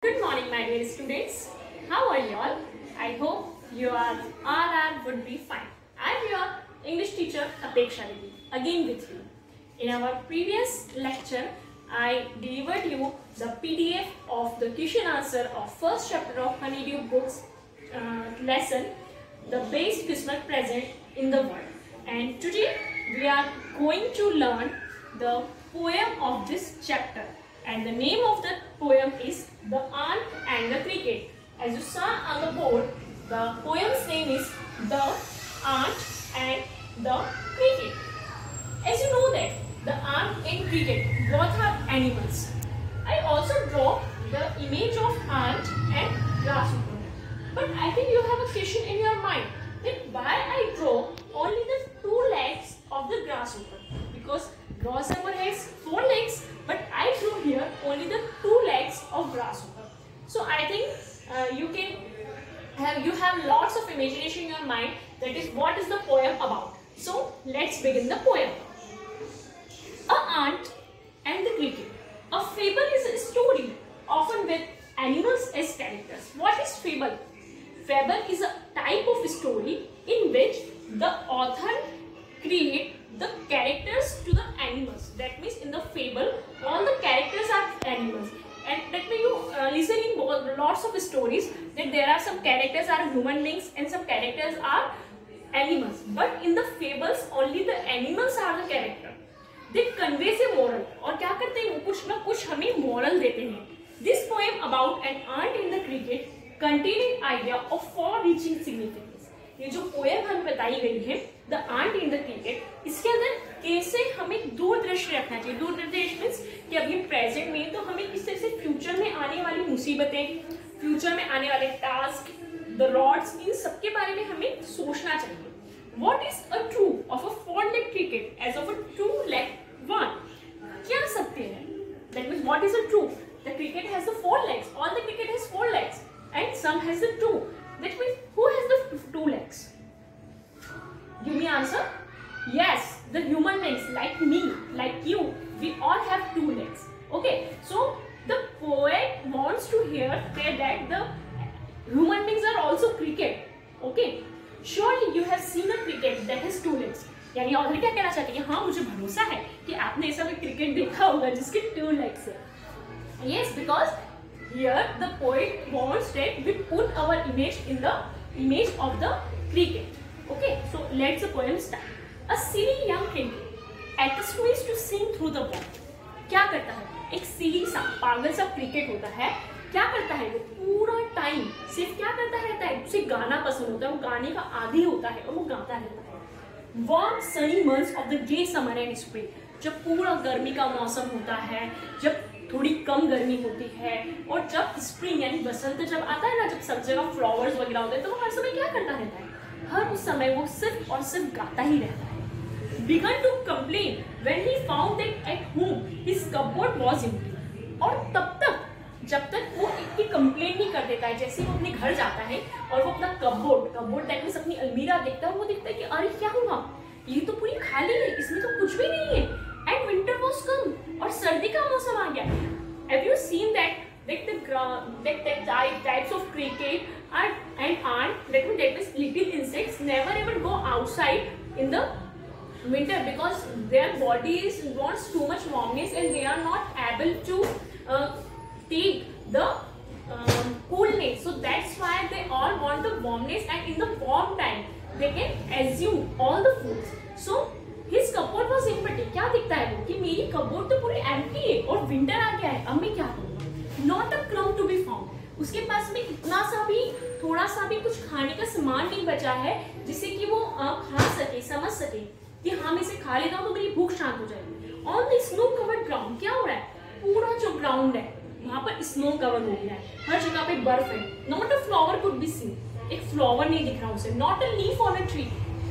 Good morning, my dear students. How are you all? I hope you are all would be fine. I am your English teacher Apeksha Devi again with you. In our previous lecture, I delivered you the PDF of the question answer of first chapter of Honeydew books lesson, the best Christmas present in the world. And today we are going to learn the poem of this chapter. And the name of the poem is The Ant and the Cricket. As you saw on the board, the poem's name is The Ant and the Cricket. As you know that the ant and cricket both are animals. I also draw the image of ant and grasshopper. But I think you have a question in your mind that why I draw only the two legs of the grasshopper, because grasshopper has four legs, but I drew here only the two legs of grasshopper. So I think you have lots of imagination in your mind, that is what is the poem about. So let's begin the poem. A Ant and the Cricket. A fable is a story often with animals as characters. What is fable? Fable is a type of story in which the author create the characters to the animals. That means in the fable, all the characters are animals. And that way you listen in lots of stories that there are some characters are human beings and some characters are animals. But in the fables, only the animals are the character. They conveys a moral. और क्या करते हैं वो कुछ ना कुछ हमें moral देते हैं. This poem about an ant in the cricket containing idea of far-reaching significance. ये जो poem हमें बताई गई है The Ant in the Cricket, इसके अंदर कैसे हमें दूरदृष्टि रखना चाहिए. दूरदृष्टि मीन्स कि अभी प्रेजेंट में तो हमें किस तरह से फ्यूचर में आने वाली मुसीबतें, फ्यूचर में आने वाले टास्क, द रॉड्स, इन सबके बारे में हमें सोचना चाहिए. What is a true of a four-legged cricket as of a two-legged one? क्या सत्य है? That means what is a true? The cricket has the four legs. All the cricket has four legs, and some has the two. That means who has the two legs? Give me answer. Yes, the human beings like me, like you, we all have two legs. Okay, so the poet wants to hear that the human beings are also cricket. Okay. Surely you have seen a cricket that has two legs. यानी author क्या कहना चाहते हैं? हाँ, मुझे भरोसा है कि आपने ऐसा कोई क्रिकेट देखा होगा जिसके two legs है. Yes, because here the poet wants that we put our image in the image of the cricket. Okay, so let's the poem start. A silly young cricket at the switch to sing through the ball. क्या करता है? एक silly सा पागल सा cricket होता है. क्या करता है वो पूरा टाइम सिर्फ क्या करता रहता है? उसे गाना पसंद होता है, वो गाने का आदी होता है और वो गाता रहता है. Warm sunny months of the gay summer and spring, जब पूरा गर्मी का मौसम होता है, जब थोड़ी कम गर्मी होती है, और जब स्प्रिंग यानी बसंत जब आता है ना, जब सब जगह फ्लावर्स वगैरह होते हैं, तो वो हर समय क्या करता रहता है? हर उस समय वो सिर्फ और सिर्फ गाता ही रहता है. Began to complain when he found that at home his cupboard was empty. और तब तक जब तक वो इतनी कंप्लेन नहीं कर देता है, जैसे वो अपने घर जाता है और वो अपना कपबोर्ड दैट मींस अपनी अलमीरा देखता है, वो देखता है कि अरे क्या हुआ, ये तो पूरी खाली है, इसमें तो कुछ भी नहीं है. एंड विंटर वाज कम, और सर्दी का मौसम आ गया. Have you seen that types of cricket and ant, that means little insects never ever go outside in the winter because their bodies wants too much warmness and they are not able to take the coolness, so that's why they all want the warmness, and in the warm time they can assume all the foods. So his cupboard was empty. क्या दिखता है वो कि मेरी cupboard तो पूरी empty है और winter आ गया है, अब मैं क्या करूँगा? Not a crumb to be found. उसके पास में इतना सा भी, थोड़ा सा भी कुछ खाने का सामान नहीं बचा है जिससे कि वो खा सके, समझ सके कि हाँ मैं इसे खा लेता हूँ तो मेरी भूख शांत हो जाएगी. On the snow covered ground, क्या हो रहा है? पूरा जो ग्राउंड है वहां पर स्नो कवर हो गया है, हर जगह पे बर्फ है. Not a flower could be seen, एक फ्लावर नहीं दिख रहा उसे. Not a leaf on a tree,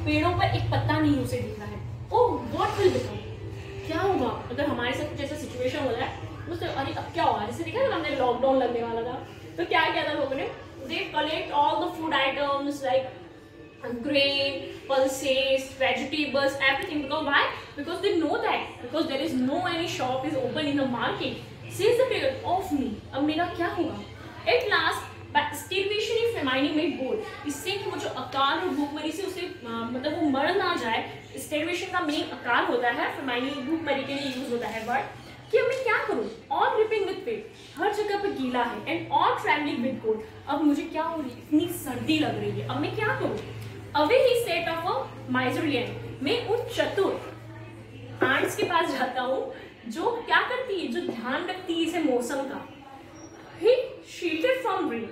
पेड़ों पर एक पत्ता नहीं उसे दिख रहा है. ओह व्हाट विल बिकम, क्या होगा अगर हमारे साथ कुछ ऐसा सिचुएशन हो जाए? मुझे अरे अब क्या होगा? जैसे देखा ना हमने लॉकडाउन लगने वाला था तो क्या किया था लोगों ने? They collect all the food items like grain, pulses, vegetables, everything. Because why? Because they know that because there is no any shop is open in the market. Says the cricket of me. अब मेरा क्या होगा? At last, by starvation if Hermione made bold. इससे कि वो जो अकाल और भूखमरी से उसे मतलब वो मर ना जाए. Starvation का मेन अकाल होता है, Hermione भूखमरी के लिए यूज होता है वर्ड. कि अब मैं क्या करूं? All dripping with wet, हर जगह पे गीला है. And all trembling with cold. अब मुझे क्या हो रही है? इतनी सर्दी लग रही है. अब मैं क्या करूं? Away he set of a miserly ant. मैं उन चतुर आंट्स के पास जाता हूँ जो क्या करती है, जो ध्यान रखती है इसे मौसम का. He shielded from rain.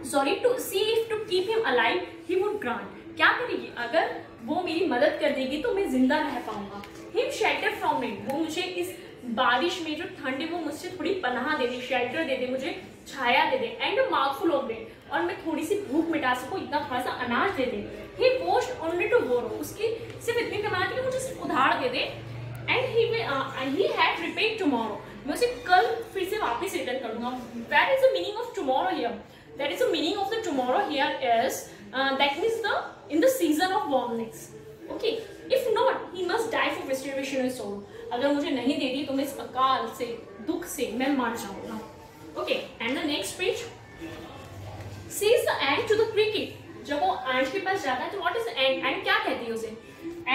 Sorry, to see if to keep him alive he would grant. क्या करेगी? अगर वो मेरी मदद कर देगी तो मैं जिंदा रह पाऊंगा. Him shelter from rain. वो मुझे इस बारिश में जो ठंड है वो मुझसे थोड़ी पनाह दे दे, शेल्टर दे दे, मुझे छाया दे दे. And a mouthful of bread, और मैं थोड़ी सी भूख मिटा सकूं इतना थोड़ा सा अनाज दे दे. He wished only to borrow. उसकी सिर्फ इतनी कमाई थी कि मुझे सिर्फ उधार दे दे. And he had repaid tomorrow. मैं उसे कल फिर से वापस रिटर्न कर दूंगा. That is the meaning of tomorrow here. That is the meaning of the tomorrow here is that means in the season of warmness. Okay. If not, he must die for starvation and sorrow. अगर मुझे नहीं दे दी तो मैं इस अकाल से, दुख से मैं मर जाऊंगा. Okay. And the next page. Says the ant to the cricket. जब वो ant के पास जाता है तो what is the ant? Ant क्या कहती है उसे?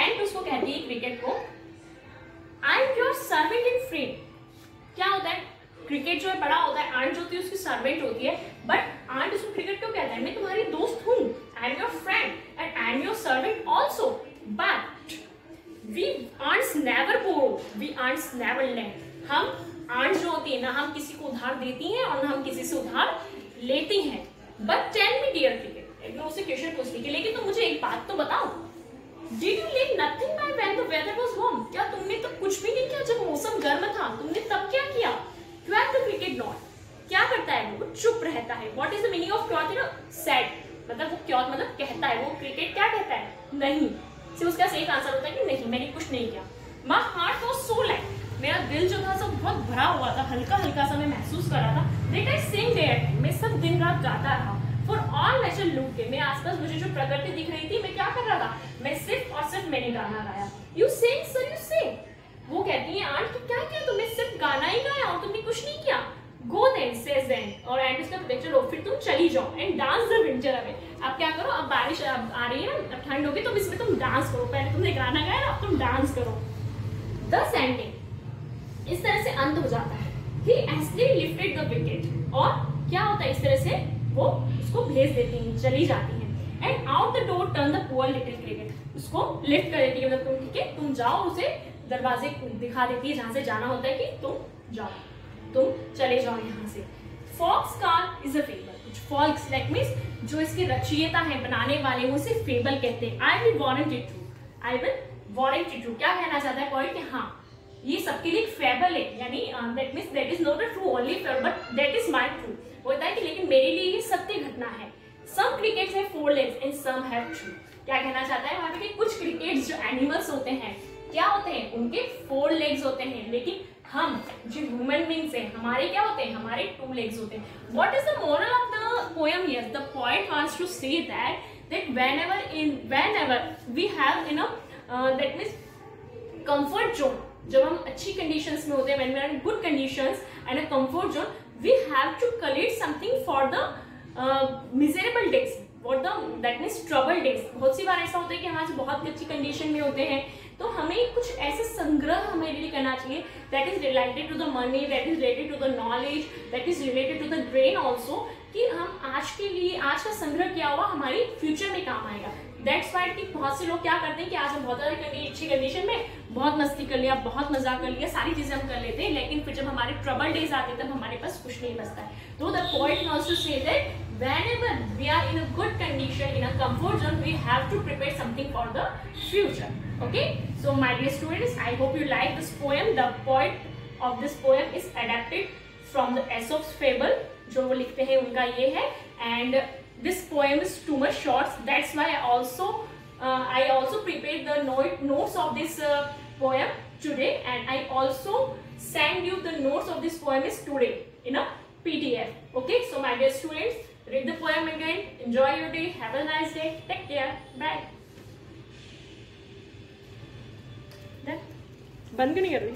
Ant उसको कहती है क्रिकेट को, I am your servant and friend. क्या होता है? क्रिकेट जो है बड़ा होता है, आंट जो होती है उसकी सर्वेंट होती है, बट आंट उसको क्रिकेट क्यों कहता है? मैं तुम्हारी दोस्त हूँ. I am your friend and I am your servant also. But we ants never borrow, we ants never lend. हम आंट जो होती है ना, हम किसी को उधार देती हैं और हम किसी से उधार लेती हैं. But tell me dear cricket, मैं उससे क्वेश्चन पूछती है, लेकिन तुम मुझे एक बात तो बताओ. Did you leave nothing by when the weather was warm? क्या तुमने तब कुछ भी नहीं किया जब मौसम गर्म था? तुमने तब क्या किया? Quack the cricket not. क्या करता है वो? चुप रहता है. What is the meaning of quack? Sad. मतलब वो क्यों मतलब कहता है. वो क्रिकेट क्या कहता है? नहीं. सिर्फ उसका सही आंसर होता है कि नहीं, मैंने कुछ नहीं किया. My heart was so light. मेरा दिल जो था सब बहुत भरा हुआ था, हल्का हल्का सा मैं महसूस कर रहा था. That I sang day and night. मैं सब दिन रात गाता रहा. For all nature looked के, मेरे आसपास मुझे जो प्रकृति दिख रही थी, मैं क्या कर रहा था? मैं सिर्फ और सिर्फ मैंने गाना गाया. You sing sir, you sing. वो कहती है आंट कि क्या किया तुमने? सिर्फ गाना ही गाया और तुमने कुछ नहीं किया. Go then says then, और एंड उसका चलो फिर तुम चली जाओ. And dance the winter away. अब क्या करो? अब बारिश आ रही है ना, अब ठंड होगी तो इसमें तुम डांस करो. पहले तुमने गाना गाया ना, अब तुम डांस करो. Thus ending. इस तरह से अंत हो जाता है. He hastily lifted the wicket. और क्या होता है? इस तरह से वो उसको भेज देती हैं, चली जाती हैं. And out the door turn the poor little cricket. उसको लिफ्ट कर देती है, मतलब तुम ठीक है, तुम जाओ. उसे दरवाजे दिखा देती है जहां से जाना होता है कि तुम जाओ, तुम चले जाओ यहाँ से. Fox car is a fable. कुछ फॉक्स लाइक मीन्स जो इसके रचयिता है, बनाने वाले, वो इसे फेबल कहते हैं. I will warrant it true. I will warrant it true. क्या कहना चाहता है पॉइंट कि हाँ ये सबके लिए एक फेबल है, यानी that means that is not a true only fable but that is my true. होता है कि लेकिन मेरे लिए ये सत्य घटना है. Some crickets have 4 legs and some have 2. क्या कहना चाहता है वहां पे कि कुछ क्रिकेट्स जो एनिमल्स होते हैं क्या होते हैं? उनके 4 legs होते हैं, लेकिन हम जो ह्यूमन बींग्स हैं हमारे क्या होते हैं? हमारे 2 legs होते हैं. What is the moral of the poem here? The poet wants to say that whenever we have that means comfort zone, जब हम अच्छी कंडीशंस में होते हैं, when we are in good conditions and a comfort zone, we have to collect something for the miserable days. What that means trouble days. बहुत सी बार ऐसा होता है कि हम आज बहुत अच्छी कंडीशन में होते हैं, तो हमें कुछ ऐसे संग्रह हमें लिए करना चाहिए that is related to the money, that is related to the knowledge, that is related to the brain also, कि हम आज के लिए आज का संग्रह किया हुआ हमारी फ्यूचर में काम आएगा. दैट्स वाई कि बहुत से लोग क्या करते हैं कि आज हम बहुत अच्छी कंडीशन में बहुत मस्ती कर लिया, बहुत मजा कर लिया, सारी चीजें हम कर लेते हैं, लेकिन फिर जब हमारे ट्रबल डेज आते हैं तब हमारे पास कुछ नहीं बचता है. तो the poet also say that whenever we are in a good condition, in a comfort zone, we have to prepare something for the future. Okay, so my dear students, I hope you like this poem. The poet of this poem is adapted from the Aesop's fable. जो वो लिखते हैं उनका ये है. And this poem is too much short. That's why I also prepared the notes of this poem today, and I also send you the notes of this poem is today in a PDF. Okay, so my dear students, read the poem again. Enjoy your day. Have a nice day. Take care. Bye. Done. बंद क्यों नहीं कर रही?